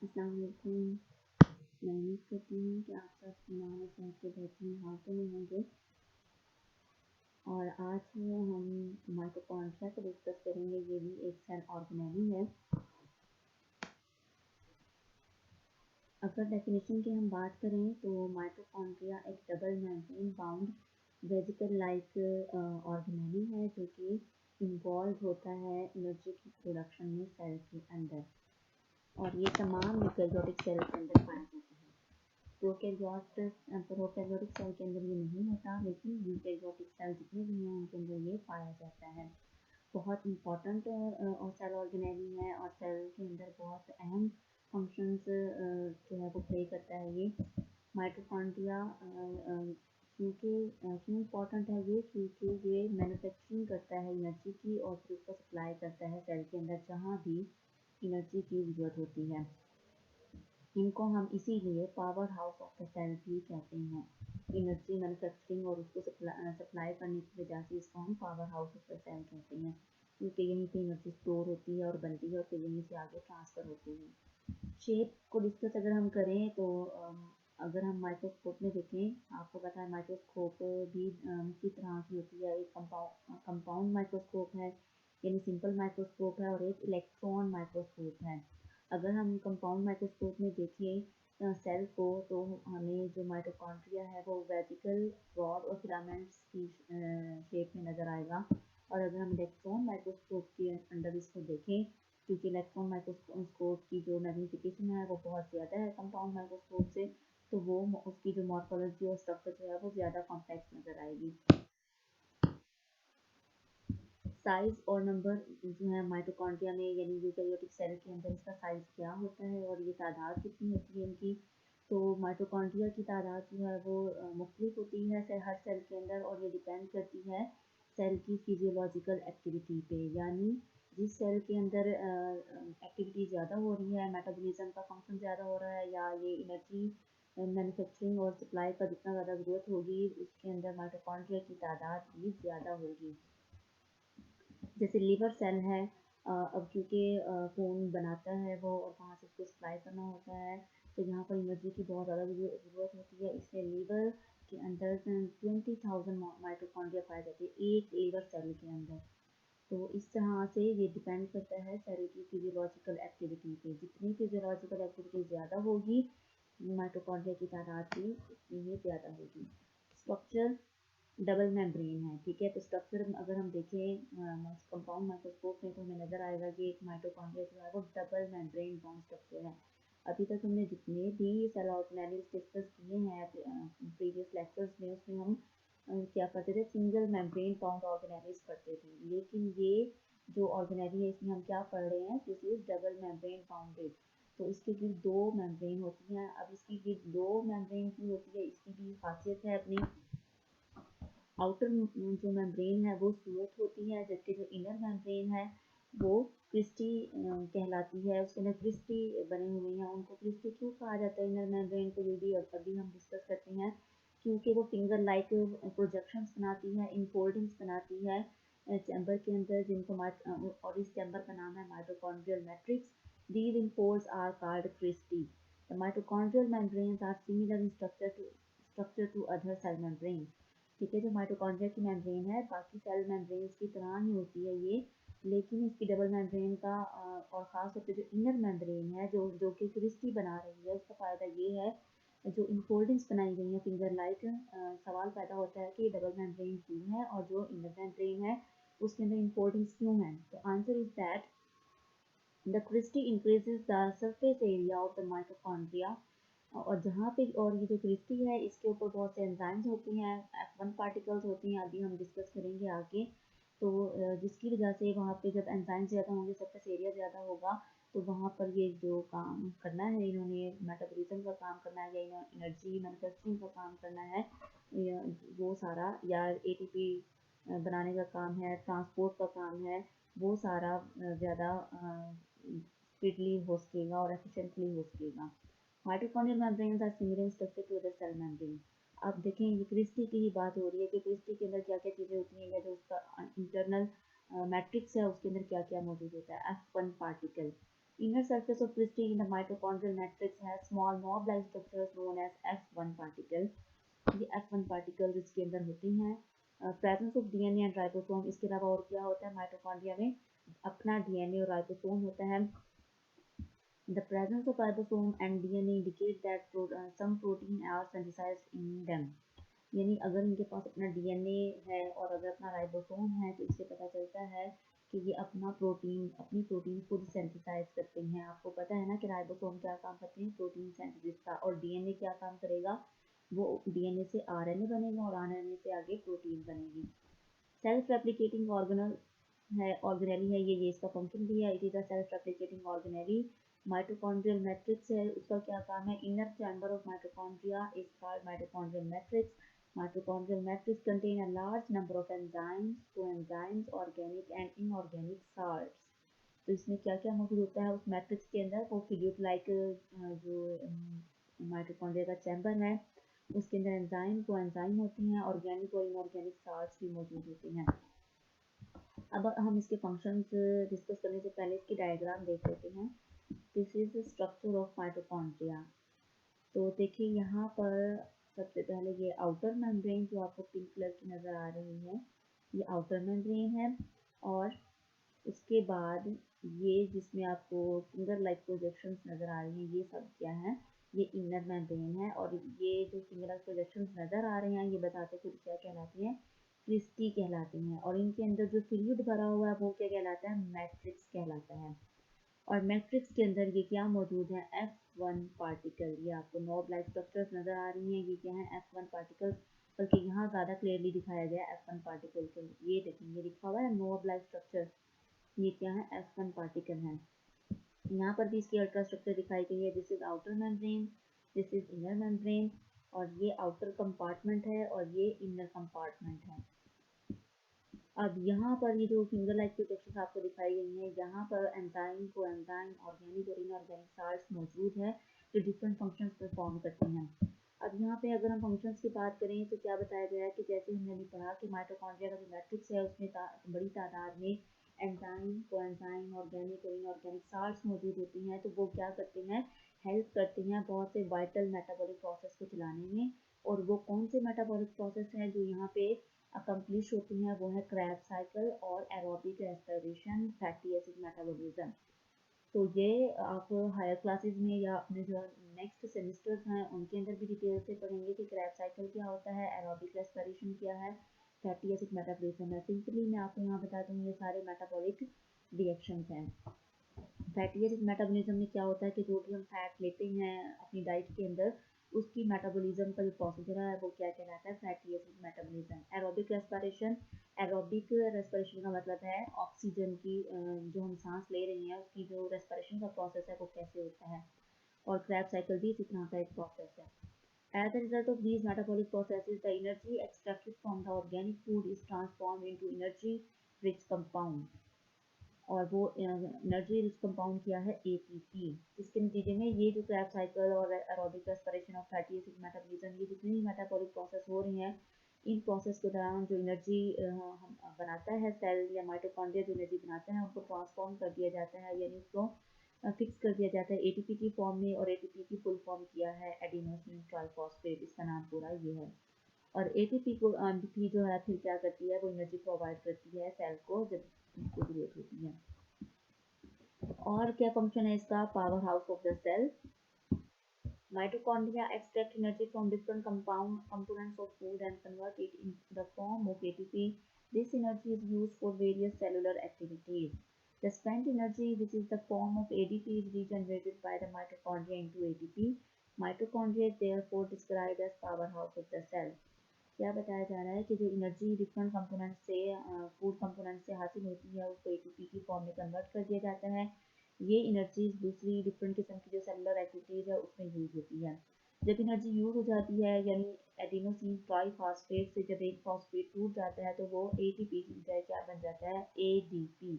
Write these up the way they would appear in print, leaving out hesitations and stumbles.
अस्सलाम वालेकुम। मैं उम्मीद करती हूँ कि आप सब ईमान और सेहत के बेहतरीन हालतों में होंगे। और आज हम माइटोकॉन्ड्रिया को डिस्कस करेंगे। ये भी एक सेल ऑर्गेनेली है। अगर डेफिनेशन की हम बात करें तो माइटोकॉन्ड्रिया एक double membrane bound vesicle like organelle है जो कि इन्वॉल्व होता है एनर्जी की प्रोडक्शन में सेल के अंदर, और ये तमाम यूकैरियोटिक सेल के अंदर पाया जाता है। प्रोकैरियोटिक सेल के अंदर ये नहीं होता, लेकिन यूकैरियोटिक सेल जितने भी हैं उनके अंदर ये पाया जाता है। बहुत इम्पॉर्टेंट और सेल ऑर्गेनेली है, और सेल के अंदर बहुत अहम फंक्शंस जो है वो प्ले करता है ये माइटोकॉन्ड्रिया। क्यों इम्पॉर्टेंट है ये? क्योंकि ये मैन्युफैक्चरिंग करता है एनर्जी की और फिर उसको सप्लाई करता है सेल के अंदर जहाँ भी एनर्जी की ज़रूरत होती है। इनको हम इसीलिए powerhouse of the cell भी कहते हैं। एनर्जी मैन्युफैक्चरिंग और उसको सप्लाई करने की वजह से इसको हम powerhouse of the cell कहते हैं, क्योंकि यहीं पे एनर्जी स्टोर होती है और बनती है और फिर यहीं से आगे ट्रांसफ़र होती है। शेप को डिस्कस अगर हम करें तो अगर हम माइक्रोस्कोप में देखें, आपको पता है माइक्रोस्कोप भी किस तरह की होती है। एक कंपाउंड माइक्रोस्कोप है, यानी सिंपल माइक्रोस्कोप है, और एक इलेक्ट्रॉन माइक्रोस्कोप है। अगर हम कंपाउंड माइक्रोस्कोप में देखें सेल को, तो हमें जो माइटोकॉन्ड्रिया है वो वेजिकल रॉड और फिलामेंट्स की शेप में नज़र आएगा। और अगर हम इलेक्ट्रॉन माइक्रोस्कोप के अंदर इसको देखें, क्योंकि इलेक्ट्रॉन माइक्रोस्कोप की जो मैग्नीफिकेशन है वो बहुत ज़्यादा है कंपाउंड माइक्रोस्कोप से, तो वो उसकी जो मॉर्फोलॉजी और स्ट्रक्चर जो है वो ज़्यादा कॉम्प्लेक्स नज़र आएगी। साइज और नंबर जो है माइटोकॉन्ड्रिया में, यानी यूकैरियोटिक सेल के अंदर इसका साइज क्या होता है और ये तादाद कितनी होती है इनकी। तो माइटोकॉन्ड्रिया की तादाद जो है वो मुख्तलिफ होती है हर सेल के अंदर, और ये डिपेंड करती है सेल की फिजियोलॉजिकल एक्टिविटी पे। यानी जिस सेल के अंदर एक्टिविटी ज़्यादा हो रही है, मेटाबॉलिज्म का फंक्शन ज़्यादा हो रहा है, या ये एनर्जी मैन्युफैक्चरिंग और सप्लाई का जितना ज़्यादा ज़रूरत होगी, उसके अंदर माइटोकॉन्ड्रिया की तादाद भी ज़्यादा होगी। जैसे लीवर सेल है, अब क्योंकि खून बनाता है वो और वहाँ से उसको सप्लाई करना होता है, तो यहाँ पर एनर्जी की बहुत ज़्यादा ज़रूरत होती है। इसलिए लीवर के अंदर 20,000 माइटोकॉन्ड्रिया पाए जाते हैं एक लीवर सेल के अंदर। तो इस तरह से ये डिपेंड करता है सेल की फिजियोलॉजिकल एक्टिविटी पे। जितनी फिजियोलॉजिकल एक्टिविटी ज़्यादा होगी, माइटोकॉन्ड्रिया की तादाद भी उतनी ही ज़्यादा होगी। स्ट्रक्चर डबल मेम्ब्रेन है, ठीक है। तो स्ट्रक्चर अगर हम देखें कंपाउंड माइक्रोस्कोप में, तो हमें नज़र आएगा कि एक माइटोकॉन्ड्रिया जो है वो डबल मेम्ब्रेन बाउंड स्ट्रक्चर है। अभी तक हमने जितने भी सेल ऑर्गेनेल्स डिस्कस किए हैं प्रीवियस लेक्चर्स में, उसमें हम क्या करते थे, सिंगल मेम्ब्रेन बाउंड ऑर्गेनेल्स पढ़ते थे। लेकिन ये जो ऑर्गेनेली है इसमें हम क्या पढ़ रहे हैं, this is double membrane bounded. तो इसके भी दो मेम्ब्रेन होती हैं। अब इसकी भी दो मेम्ब्रेन की होती है, इसकी भी खासियत है अपनी। आउटर जो मेम्ब्रेन है वो स्मूथ होती है, जबकि जो इनर मेम्ब्रेन है वो क्रिस्टी कहलाती है। उसके अंदर क्रिस्टी बने हुए हैं। उनको क्रिस्टी क्यों कहा जाता है इनर मेम्ब्रेन को, ये भी अभी हम डिस्कस करते हैं। क्योंकि वो फिंगर लाइक प्रोजेक्शंस बनाती है, इनफोल्डिंग्स बनाती है चैम्बर के अंदर, जिनको और इस चैम्बर का नाम है mitochondrial matrix. These infolds are called cristae. The mitochondrial membranes are similar in structure to other cell membranes. ठीक है, जो माइटोकॉन्ड्रिया की मेम्ब्रेन है बाकी सेल मेम्ब्रेन्स की तरह ही होती है ये, लेकिन इसकी डबल मेम्ब्रेन का और ख़ास तौर पे जो इनर मेम्ब्रेन है जो कि क्रिस्टी बना रही है, उसका फ़ायदा ये है जो इनफोल्डिंग्स बनाई गई हैं फिंगर लाइक। सवाल पैदा होता है कि डबल मेम्ब्रेन क्यों है और जो इनर मेम्ब्रेन है उसके अंदर इनफोल्डिंग्स क्यों हैं। तो answer is that the cristae increases the surface area of the mitochondria. और जहाँ पे, और ये जो क्रिस्टी है इसके ऊपर बहुत से एंजाइम्स होती हैं, F1 पार्टिकल्स होती हैं, अभी हम डिस्कस करेंगे आगे। तो जिसकी वजह से वहाँ पे जब एंजाइम ज़्यादा होंगे, सरफेस एरिया ज़्यादा होगा, तो वहाँ पर ये जो काम करना है इन्होंने, मेटाबॉलिज्म का काम करना है या एनर्जी मैन्युफैक्चरिंग का काम करना है, वो सारा, या ATP बनाने का काम है, ट्रांसपोर्ट का काम है, वो सारा ज़्यादा स्पीडली हो सकेगा और एफिशिएंटली हो सकेगा। Mitochondrial membranes are similar in structure to other cell membrane. अब देखें, ये क्रिस्टी की ही बात हो रही है कि क्रिस्टी के अंदर क्या क्या चीज़ें होती हैं, या जो उसका इंटरनल मैट्रिक्स है उसके अंदर क्या क्या मौजूद होता है। F1 particle, Inner surface of crystal in the mitochondrial matrix has small knob-like structures known as F1 particles. ये F1 particles इसके अंदर होती हैं. Presence of DNA and ribosome. इसके अलावा और क्या होता है माइटोकॉन्ड्रिया में? अपना DNA और राइबोसोम होता है. The presence of ribosome and DNA indicate that some protein are synthesized in them. यानी अगर इनके पास अपना DNA है और अगर अपना राइबोसोम है तो इससे पता चलता है कि ये अपनी प्रोटीन खुद सिंथेसाइज करते हैं. आपको पता है ना कि राइबोसोम क्या काम करते हैं? प्रोटीन सिंथेसिस का. और DNA क्या काम करेगा? वो DNA से RNA बनेगा और RNA से आगे प्रोटीन बनेगी. सेल्फ रेप्लिकेटिंग ऑर्गेनेली है ये इसका फंक्शन भी है. It is a self replicating organelle. Mitochondrial matrix है, उसका क्या काम है? Inner chamber of mitochondria is called mitochondrial matrix. Mitochondrial matrix contain a large number of enzymes, coenzymes, organic and inorganic salts. तो इसमें क्या क्या मौजूद होता है उस मैट्रिक्स के अंदर? वो फिल्यूट लाइक जो माइटोकॉन्ड्रिया का चैम्बर है उसके अंदर एंजाइम कोएंजाइम होती हैं, ऑर्गेनिक और इनऑर्गेनिक साल्ट्स भी मौजूद होती हैं. अब हम इसके फंक्शंस डिस्कस करने से पहले इसकी डायग्राम देख लेते हैं. This is structure of mitochondria. तो देखिए यहाँ पर सबसे पहले ये आउटर मेम्ब्रेन जो आपको पिंक कलर की नज़र आ रही है ये आउटर मेम्ब्रेन है. और उसके बाद ये जिसमें आपको फिंगर लाइक प्रोजेक्शंस नज़र आ रही हैं ये सब क्या है? ये इनर मेम्ब्रेन है. और ये जो फिंगर लाइक प्रोजेक्शंस नज़र आ रहे हैं ये बताते खुद क्या कहलाते हैं? क्रिस्टी कहलाते हैं. और इनके अंदर जो फ्लूइड भरा हुआ है वो क्या कहलाता है? मैट्रिक्स कहलाता है. और मैट्रिक्स के अंदर ये क्या मौजूद है? F1 particle. ये आपको नॉब लाइक स्ट्रक्चर्स नज़र आ रही हैं, ये क्या है? F1 particles. बल्कि यहाँ ज़्यादा क्लियरली दिखाया गया है F1 पार्टिकल को. ये देखेंगे लिखा हुआ है नॉब लाइक स्ट्रक्चर. ये क्या है? F1 पार्टिकल है. यहाँ पर भी इसकी अल्ट्रा स्ट्रक्चर दिखाई गई है. This is outer membrane, this is inner membrane. और ये आउटर कंपार्टमेंट है और ये इनर कंपार्टमेंट है. अब यहाँ पर ये जो फिंगर लाइक प्रोटेक्शन आपको दिखाई गई है यहाँ पर एंजाइम कोएंजाइम ऑर्गेनिक और इनऑर्गेनिक साल्ट्स मौजूद है जो डिफरेंट फंक्शंस परफॉर्म करते हैं. अब यहाँ पे अगर हम फंक्शंस की बात करें तो क्या बताया गया है कि जैसे हमने अभी पढ़ा कि माइटोकॉन्ड्रिया का जो मैट्रिक्स है उसमें बड़ी तादाद में एंजाइम कोएंजाइम ऑर्गेनिक और इनऑर्गेनिक साल्ट्स मौजूद होती हैं. तो वो क्या करते हैं? हेल्प करते हैं बहुत से वाइटल मेटाबॉलिक प्रोसेस को चलाने में. और वो कौन से मेटाबॉलिक प्रोसेस हैं जो यहाँ पे अकम्प्लिश होती हैं? वो है क्रैब साइकिल और aerobic respiration fatty acid metabolism. तो ये आप हायर क्लासेस में या अपने जो नेक्स्ट सेमेस्टर्स हैं उनके अंदर भी डिटेल से पढ़ेंगे कि क्रैब साइकिल क्या होता है, एरोबिक रेस्पिरेशन क्या है, फैटी एसिड मेटाबॉलिज्म है. सिंपली मैं आपको यहाँ बता दूँ ये सारे मेटाबॉलिक रिएक्शंस हैं. फैटी एसिड मेटाबॉलिज्म में क्या होता है कि जो भी हम फैट लेते हैं अपनी डाइट के अंदर उसकी मेटाबॉलिज्म का जो प्रोसीजर है वो क्या कहलाता है? Fatty acid metabolism. Aerobic respiration का मतलब है ऑक्सीजन की जो हम सांस ले रहे हैं उसकी जो रेस्पिरेशन का प्रोसेस है वो कैसे होता है. और क्रैब साइकिल भी इसी तरह का एक प्रोसेस है. As a result of these metabolic processes, the energy extracted from the organic food is transformed into energy-rich compound. और वो एनर्जी रिच कंपाउंड क्या है? ATP. इसके नतीजे में ये जो क्रैब साइकिल और एरोबिक रेस्पिरेशन और फैटी एसिड मेटाबॉलिज्म ये जितने भी मेटाबॉलिक प्रोसेस हो रहे हैं इन प्रोसेस के दौरान जो एनर्जी बनाता है सेल या माइटोकॉन्ड्रिया जो एनर्जी बनाता है उनको ट्रांसफॉर्म कर दिया जाता है यानी उसको फिक्स कर दिया जाता है ATP की फॉर्म में. और ATP की फुल फॉर्म किया है एडिनोसिन ट्राइफॉस्फेट. इसका नाम पूरा ये है. और ATP को भी जो है फिर क्या करती है? वो एनर्जी प्रोवाइड करती है सेल को जब इसकी जरूरत होती है. और क्या फंक्शन है इसका? Powerhouse of the cell. Mitochondria extract energy from different components of food and convert it in the form of ATP. This energy is used for various cellular activities. The spent energy, which is the form of ADP, is regenerated by the mitochondria into ATP. Mitochondria is therefore described as powerhouse of the cell. क्या बताया जा रहा है कि जो energy different component से food component से हासिल होती है उसको ATP की फॉर्म में कन्वर्ट कर दिया जाता है. ये एनर्जी दूसरी डिफरेंट किस्म की जो सेलुलर एक्टिविटीज़ है उसमें यूज़ होती है. जब एनर्जी यूज़ हो जाती है यानी एडिनोसिन ट्राइफॉस्फेट से जब एक फॉस्फेट टूट जाता है तो वो ATP की बजाय क्या बन जाता है? ADP.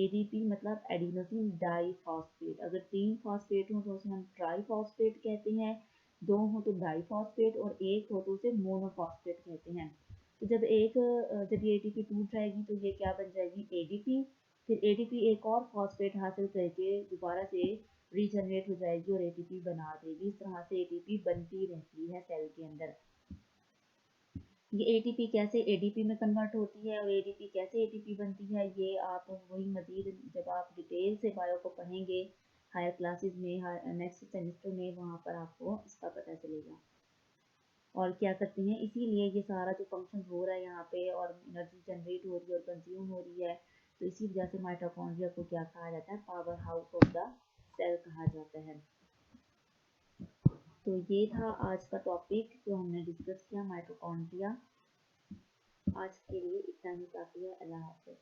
ADP मतलब एडिनोसिन डाइफॉस्फेट. अगर 3 फॉस्फेट हो तो उसे हम ट्राइफॉस्फेट कहते हैं, 2 हो तो डाइफॉस्फेट और 1 हो तो उसे मोनोफॉस्फेट कहते हैं. तो जब ये ATP टूट जाएगी तो ये क्या बन जाएगी? ADP. फिर एटीपी एक और फॉस्फेट हासिल करके दोबारा से रीजनरेट हो जाएगी और एटीपी बना देगी। इस तरह से एटीपी बनती रहती है सेल के अंदर। ये एटीपी कैसे एडीपी में कन्वर्ट होती है और एडीपी कैसे एटीपी बनती है, ये आप वही मज़ीद जब आप डिटेल से बायो को पढ़ेंगे हायर क्लासेस में, नेक्स्ट सेमेस्टर में, वहाँ पर आपको इसका पता चलेगा। और क्या करते हैं, इसीलिए ये सारा जो फंक्शन हो रहा है यहाँ पे और एनर्जी जनरेट हो रही है और कंज्यूम हो रही है, तो इसी वजह से माइटोकॉन्ड्रिया को क्या कहा जाता है, powerhouse of the cell कहा जाता है। तो ये था आज का टॉपिक जो हमने डिस्कस किया, माइटोकॉन्ड्रिया। आज के लिए इतना ही काफ़ी है। अल्लाह हाफ़िज़।